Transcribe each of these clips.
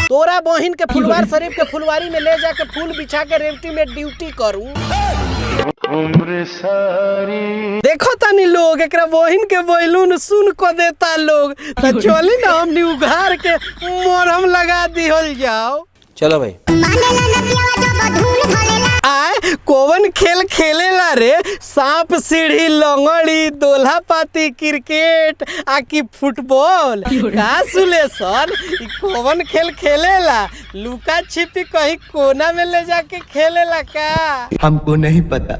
तोरा बहिन के फुलवार शरीफ के फुलवारी में ले जाके फूल बिछा के रेवटी में ड्यूटी करूं। देखो तनी लोग एकरा बहिन के बैलून सुन को देता लोग, तो चली ना हमनी उघार के मोरम लगा दिहल जाओ। चलो भाई आए कौन खेल खेलेला रे? सांप सीढ़ी लंगड़ी दोल्हा पाती क्रिकेट आकि फुटबॉल का सुलेशन कौन खेल खेलेला? लुका छिपी कहीं कोना में ले जाके खेलेला का? हमको नहीं पता।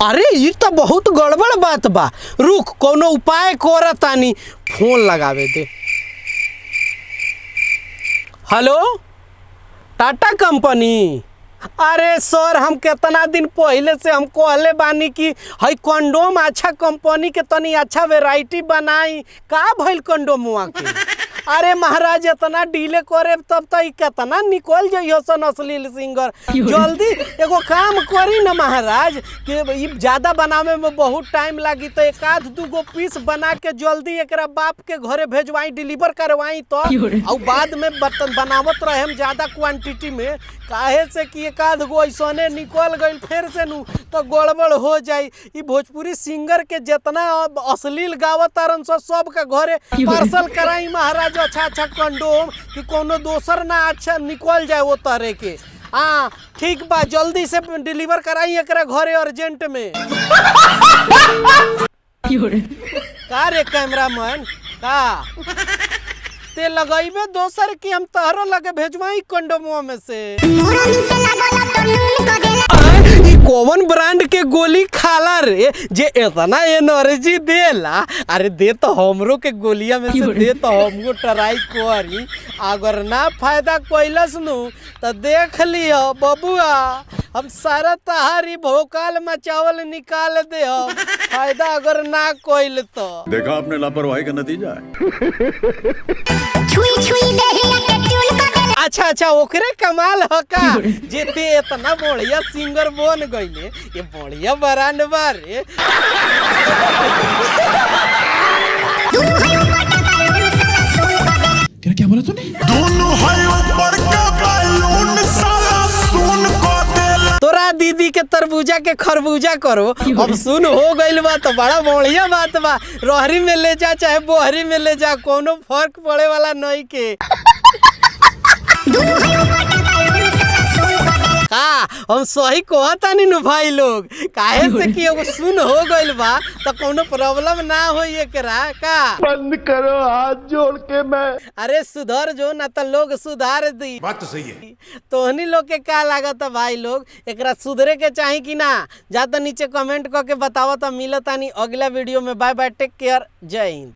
अरे ये तो बहुत गड़बड़ बात बा, रुक कोनो उपाय करतानी, फोन लगावे दे। Hello Tata company. अरे सर हम कितना दिन पहले से हम कहले बानी कि हई कंडोम अच्छा कंपनी के तनी अच्छा वेराइटी बनाई, का भइल कंडोमवा के? अरे महाराज इतना डीले करे तब तो कितना निकल जाइयो सन अश्लील सिंगर। जल्दी एगो काम करी ना महाराज कि ज्यादा बनावे में बहुत टाइम लागी, तो एक आध दूगो पीस बना के जल्दी एकरा बाप के घरे भेजवाई, डिलीवर करवाई तो और बाद में बर्तन बनावत रहे हम ज्यादा क्वांटिटी में, काहे से कि एक आध गो ऐसने निकल गई फिर से नु तो गड़बड़ हो जाई। ई भोजपुरी सिंगर के जितना अश्लील गावत तारन सब के घरे पार्सल कराई महाराज अच्छा अच्छा कंडोम कि कोनो दोसर ना अच्छा निकल जाए वो तरह के। हाँ ठीक बा, जल्दी से डिलीवर कराई एकरा घरे अर्जेंट में। का रे कैमरामैन का ते लगइबे दोसर की हम तहरो लगे भेजवाई कंडोमवा में से? ई कौन ब्रांड के गोली खाला रे जे इतना एनर्जी देला? अरे दे तो हमरो के गोलिया में से दे तो हमको ट्राई करी, अगर ना फायदा कोइलस नु तो देख लियो बबुआ हम सारा तहारी भोकाल मचावल निकाल दे, फायदा अगर ना कोइल तो। देखा आपने लापरवाही का नतीजा है। अच्छा अच्छा ओकरे कमाल ह का जे ते इतना बढ़िया सिंगर बन गईले, ये बढ़िया ब्रांड बारे। क्या बोला तूने? दोनों है ऊपर का बैलून साला सुन को देला। तोरा दीदी के तरबूजा के खरबूजा करो, अब सुन हो गइल बा तो बड़ा बढ़िया बात बा। रहरी में ले जा चाहे बोहरी में ले जा, कोनो फर्क पड़े वाला नहीं के। का हम सही कहतानी नु भाई लोग, काहे से कि एगो सुन हो गइल बा तो कोनो प्रॉब्लम ना होई एकरा का? बंद करो हाथ जोड़ के मैं। अरे सुधर जो ना तो लोग सुधार दी। बात तो सही है। तोहनी लोग के का लागत भाई लोग, एकरा सुधरे के चाही कि ना? जा तो नीचे कमेंट करके बताओ तो मिलतानी अगला वीडियो में। बाय बाय, टेक केयर, जय हिंद।